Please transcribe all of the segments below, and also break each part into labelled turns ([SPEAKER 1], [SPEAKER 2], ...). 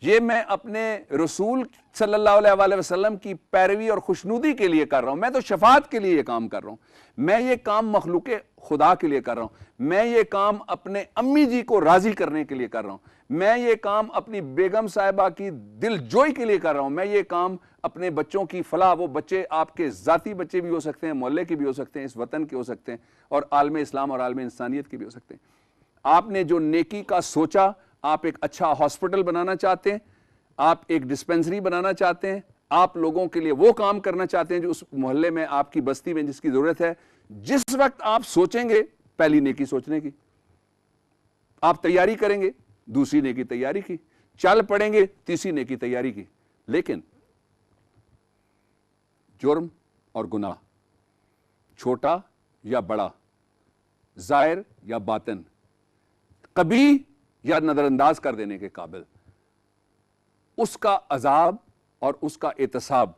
[SPEAKER 1] یہ میں اپنے رسول صلی اللہ علیہ وسلم کی پیروی اور خوشنودی کے لیے کر رہا ہوں. میں تو شفاعت کے لیے یہ کام کر رہا ہوں. میں یہ کام مخلوق خدا کے لیے کر رہا ہوں. میں یہ کام اپنے امی جی کو راضی کرنے کے لیے کر رہا ہوں. میں یہ کام اپنی بیگم صاحبہ کی دل جوئی کے لیے کر رہا ہوں. میں یہ کام اپنے بچوں کی فلاح، وہ بچے آپ کے ذاتی بچے بھی ہو سکتے ہیں، محلے کے بھی ہو سکتے ہیں، اس وطن کے ہو سکتے ہیں، اور عالم اسلام اور عالم انسانیت کے بھی ہو سکتے ہیں. آپ نے جو نیکی کا سوچا، آپ ایک اچھا ہاسپٹل بنانا چاہتے ہیں، آپ ایک ڈسپینسری بنانا چاہتے ہیں، آپ لوگوں کے لیے وہ کام کرنا چاہتے ہیں جو اس محلے میں، آپ کی بستی میں جس کی ضرورت ہے. جس وقت آپ سوچیں گے پہلی نیکی سوچنے کی، آپ تیاری کریں گے دوسری نیکی تیاری کی، چل پڑیں گے تیسری نیکی تیاری کی. لیکن جرم اور گناہ، چھوٹا یا بڑا، ظاہر یا باطن، قبیح یا نظر انداز کر دینے کے قابل، اس کا عذاب اور اس کا احتساب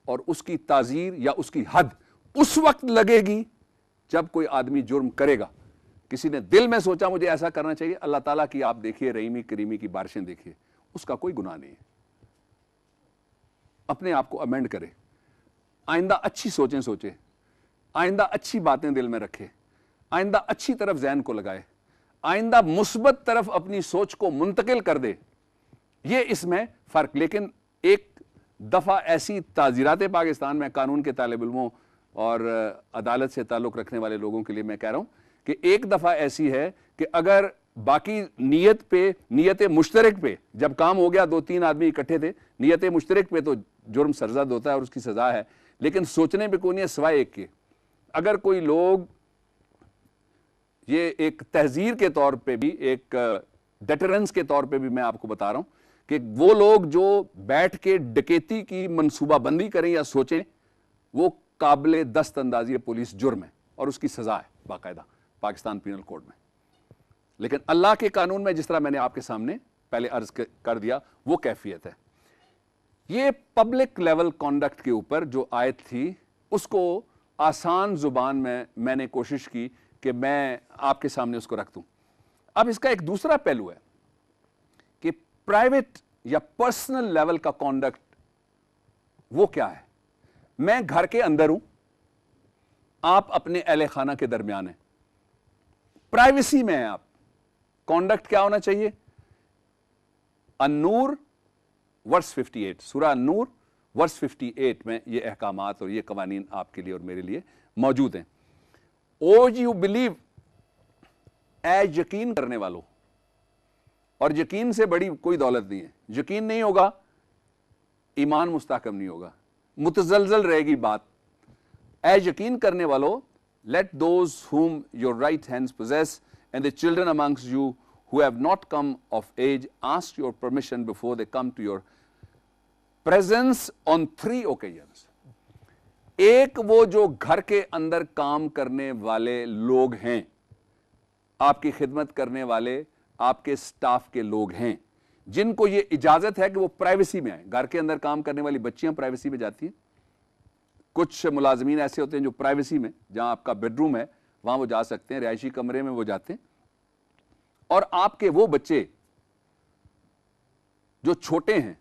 [SPEAKER 1] اور اس کی تعزیر یا اس کی حد اس وقت لگے گی جب کوئی آدمی جرم کرے گا. کسی نے دل میں سوچا مجھے ایسا کرنا چاہیے، اللہ تعالیٰ کی آپ دیکھیے رحیمی کریمی کی بارشیں دیکھیے، اس کا کوئی گناہ نہیں ہے. اپنے آپ کو امینڈ کرے، آئندہ اچھی سوچیں سوچے، آئندہ اچھی باتیں دل میں رکھے، آئندہ اچھی طرف ذہن کو لگائے، آئندہ مثبت طرف اپنی سوچ کو منتقل کر دے. یہ اس میں فرق. لیکن ایک دفعہ ایسی تعزیرات پاکستان میں قانون کے طالب علموں اور عدالت سے تعلق رکھنے والے لوگوں کے لیے میں کہہ رہا ہوں کہ ایک دفعہ ایسی ہے کہ اگر باقی نیت مشترک پہ جب کام ہو گیا، 2-3 آدمی اکٹھے تھے، نیت مشترک پہ تو جرم سرزد ہوتا ہے اور اس کی سزا ہے، لیکن سوچنے پہ کوئی نہیں ہے سوائے ایک کے. اگر کوئی لوگ، یہ ایک تحذیر کے طور پہ بھی، ایک ڈیٹرنس کے طور پہ بھی میں آپ کو بتا رہا ہوں کہ وہ لوگ جو بیٹھ کے ڈکیتی کی منصوبہ بندی کریں یا سوچیں، وہ قابل دست اندازی پولیس جرم ہے اور اس کی سزا ہے باقاعدہ پاکستان پینل کوڈ میں. لیکن اللہ کے قانون میں جس طرح میں نے آپ کے سامنے پہلے عرض کر دیا وہ کیفیت ہے. یہ پبلک لیول کانڈکٹ کے اوپر جو آیت تھی اس کو آسان زبان میں نے کوشش کی کہ میں آپ کے سامنے اس کو رکھ دوں. اب اس کا ایک دوسرا پہلو ہے کہ پرائیویٹ یا پرسنل لیول کا کانڈکٹ وہ کیا ہے. میں گھر کے اندر ہوں، آپ اپنے اہل خانہ کے درمیان ہیں، پرائیویسی میں ہیں آپ. کانڈکٹ کیا ہونا چاہیے؟ النور ورس 58، سورہ النور ورس 58 میں یہ احکامات اور یہ قوانین آپ کے لیے اور میرے لیے موجود ہیں. او یو بلیو، اے یقین کرنے والوں، اور یقین سے بڑی کوئی دولت نہیں ہے. یقین نہیں ہوگا ایمان مستحکم نہیں ہوگا، متزلزل رہے گی بات. اے یقین کرنے والوں، let those whom your right hands possess and the children amongst you who have not come of age ask your permission before they come to your presence on 3 occasions. ایک وہ جو گھر کے اندر کام کرنے والے لوگ ہیں، آپ کی خدمت کرنے والے، آپ کے سٹاف کے لوگ ہیں جن کو یہ اجازت ہے کہ وہ پرائیویسی میں آئیں. گھر کے اندر کام کرنے والی بچیاں پرائیویسی میں جاتی ہیں. کچھ ملازمین ایسے ہوتے ہیں جو پرائیویسی میں، جہاں آپ کا بیڈ روم ہے وہاں وہ جا سکتے ہیں، رہائشی کمرے میں وہ جاتے ہیں. اور آپ کے وہ بچے جو چھوٹے ہیں،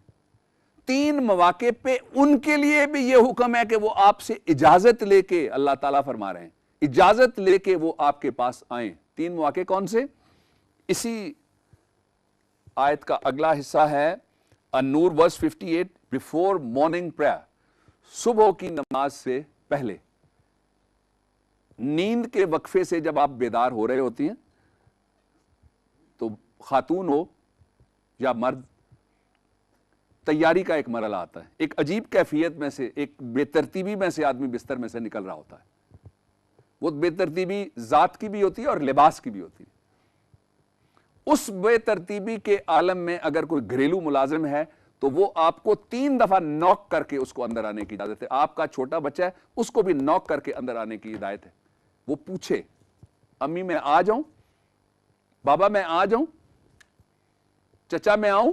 [SPEAKER 1] 3 مواقع پہ ان کے لیے بھی یہ حکم ہے کہ وہ آپ سے اجازت لے کے، اللہ تعالیٰ فرما رہے ہیں، اجازت لے کے وہ آپ کے پاس آئیں. 3 مواقع کون سے؟ اسی آیت کا اگلا حصہ ہے النور ورس 58، بفور مارننگ پریئر، صبح کی نماز سے پہلے. نیند کے وقفے سے جب آپ بیدار ہو رہے ہوتی ہیں تو خاتون ہو یا مرد، تیاری کا ایک مرحلہ آتا ہے. ایک عجیب کیفیت میں سے، ایک بے ترتیبی میں سے آدمی بستر میں سے نکل رہا ہوتا ہے. وہ بے ترتیبی ذات کی بھی ہوتی ہے اور لباس کی بھی ہوتی ہے. اس بے ترتیبی کے عالم میں اگر کوئی گھریلو ملازم ہے تو وہ آپ کو 3 دفعہ نوک کر کے اس کو اندر آنے کی اجازت ہے. آپ کا چھوٹا بچہ ہے، اس کو بھی نوک کر کے اندر آنے کی ہدایت ہے. وہ پوچھے، امی میں آ جاؤں، بابا میں آ جاؤں، چچا میں آؤں،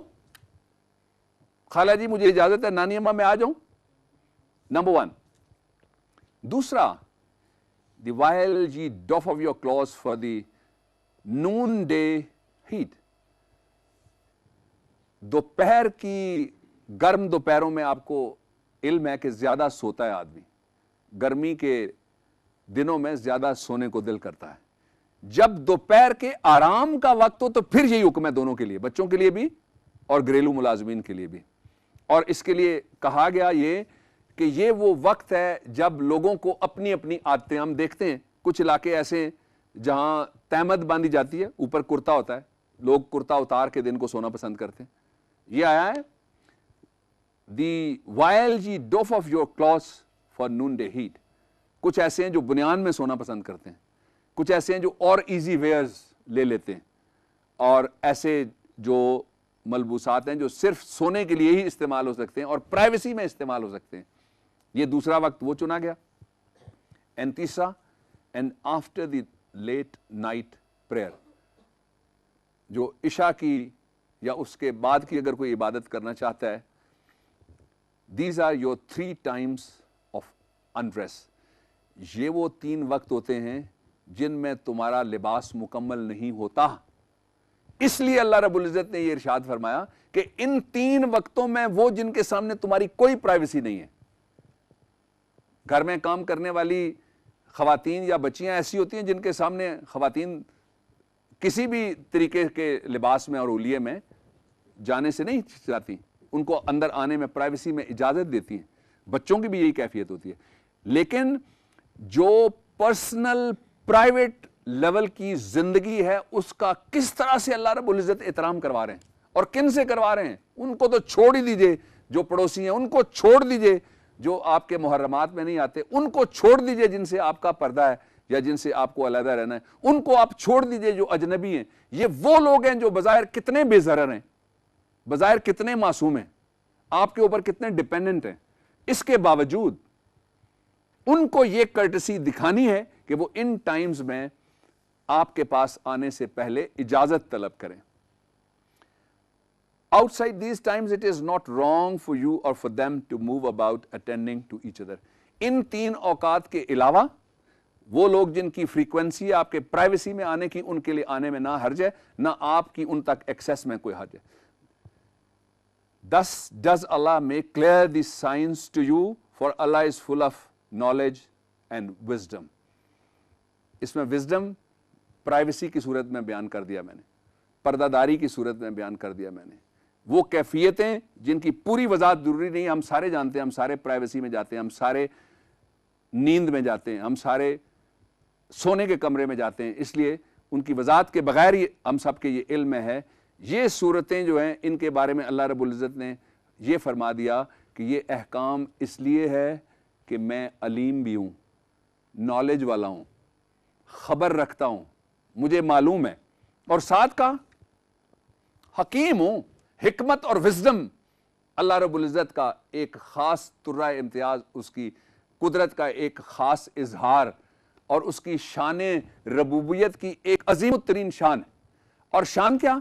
[SPEAKER 1] خالہ جی مجھے اجازت ہے، نانی اماں میں آ جاؤں. نمبر 1. دوسرا، the while ye doff of your clothes for the noonday heat. دوپہر کی گرم دوپہروں میں آپ کو علم ہے کہ زیادہ سوتا ہے آدمی, گرمی کے دنوں میں زیادہ سونے کو دل کرتا ہے. جب دوپہر کے آرام کا وقت ہو تو پھر یہی حکم ہے دونوں کے لیے, بچوں کے لیے بھی اور گھریلو ملازمین کے لیے بھی. اور اس کے لیے کہا گیا یہ کہ یہ وہ وقت ہے جب لوگوں کو اپنی اپنی عادتیں, ہم دیکھتے ہیں کچھ علاقے ایسے ہیں جہاں تہمت باندھی جاتی ہے, اوپر کرتا ہوتا ہے, لوگ کرتا اتار کے دن کو سونا پسند کرتے ہیں. یہ آیا ہے the while ye doff off your clothes for noon day heat. کچھ ایسے ہیں جو بنیان میں سونا پسند کرتے ہیں, کچھ ایسے ہیں جو اور ایزی ویئرز لے لیتے ہیں, اور ایسے جو ملبوسات ہیں جو صرف سونے کے لیے ہی استعمال ہو سکتے ہیں اور پرائیویسی میں استعمال ہو سکتے ہیں. یہ دوسرا وقت وہ چنا گیا. اینڈ تیسرا, and after the late night prayer, جو عشاء کی یا اس کے بعد کی اگر کوئی عبادت کرنا چاہتا ہے, these are your 3 times of undress. یہ وہ 3 وقت ہوتے ہیں جن میں تمہارا لباس مکمل نہیں ہوتا. اس لیے اللہ رب العزت نے یہ ارشاد فرمایا کہ ان 3 وقتوں میں وہ جن کے سامنے تمہاری کوئی پرائیویسی نہیں ہے. گھر میں کام کرنے والی خواتین یا بچیاں ایسی ہوتی ہیں جن کے سامنے خواتین کسی بھی طریقے کے لباس میں اور اولیے میں جانے سے نہیں چاہتی, ان کو اندر آنے میں پرائیویسی میں اجازت دیتی ہیں. بچوں کی بھی یہی کیفیت ہوتی ہے. لیکن جو پرسنل پرائیویٹ لیول کی زندگی ہے اس کا کس طرح سے اللہ رب العزت احترام کروا رہے ہیں, اور کن سے کروا رہے ہیں, ان کو تو چھوڑ ہی دیجئے. جو پڑوسی ہیں ان کو چھوڑ دیجئے, جو آپ کے محرمات میں نہیں آتے ان کو چھوڑ دیجئے, جن سے آپ کا پردہ ہے یا جن سے آپ کو علیحدہ رہنا ہے ان کو آپ چھوڑ دیجئے. جو اجنبی ہیں یہ وہ لوگ ہیں جو بظاہر کتنے بے ضرر ہیں, بظاہر کتنے معصوم ہیں, آپ کے اوپر کتنے ڈیپینڈنٹ ہیں, اس کے باوجود ان کو یہ کرٹسی دکھانی ہے کہ وہ ان ٹائمز میں آپ کے پاس آنے سے پہلے اجازت طلب کریں. Outside these times it is not wrong for you or for them to move about attending to each other. ان 3 اوقات کے علاوہ وہ لوگ جن کی فریکوینسی آپ کے پرائیویسی میں آنے کی, ان کے لیے آنے میں نہ حرج ہے, نہ آپ کی ان تک ایکسیس میں کوئی حرج ہے. Thus does Allah make clear these signs to you, for Allah is full of knowledge and wisdom. اس میں wisdom پرائیویسی کی صورت میں بیان کر دیا میں نے, پردہ داری کی صورت میں بیان کر دیا میں نے. وہ کیفیتیں جن کی پوری وضاحت ضروری نہیں, ہم سارے جانتے ہیں, ہم سارے پرائیویسی میں جاتے ہیں, ہم سارے نیند میں جاتے ہیں, ہم سارے سونے کے کمرے میں جاتے ہیں, اس لیے ان کی وضاحت کے بغیر ہی ہم سب کے یہ علم میں ہے. یہ صورتیں جو ہیں ان کے بارے میں اللہ رب العزت نے یہ فرما دیا کہ یہ احکام اس لیے ہے کہ میں علیم بھی ہوں, نالج والا ہوں, خبر رکھتا ہوں, مجھے معلوم ہے, اور ساتھ کا حکیم ہوں. حکمت اور وزڈم اللہ رب العزت کا ایک خاص ترہ امتیاز, اس کی قدرت کا ایک خاص اظہار, اور اس کی شان ربوبیت کی ایک عظیم ترین شان ہے. اور شان کیا؟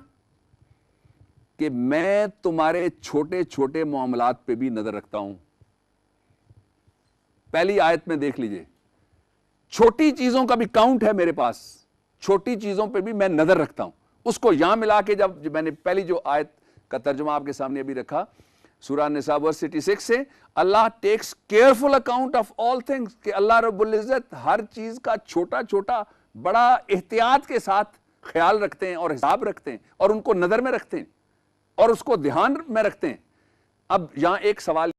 [SPEAKER 1] کہ میں تمہارے چھوٹے چھوٹے معاملات پہ بھی نظر رکھتا ہوں. پہلی آیت میں دیکھ لیجئے, چھوٹی چیزوں کا بھی کاؤنٹ ہے میرے پاس, چھوٹی چیزوں پہ بھی میں نظر رکھتا ہوں. اس کو یہاں ملا کے جب میں نے پہلی جو آیت کا ترجمہ آپ کے سامنے ابھی رکھا, سورہ نساء ورس 86 سے, Allah takes careful account of all things, کہ اللہ رب العزت ہر چیز کا چھوٹا چھوٹا بڑا احتیاط کے ساتھ خیال رکھتے ہیں اور حساب رکھتے ہیں, اور ان کو نظر میں رکھتے ہیں اور اس کو دھیان میں رکھتے ہیں. اب یہاں ایک سوال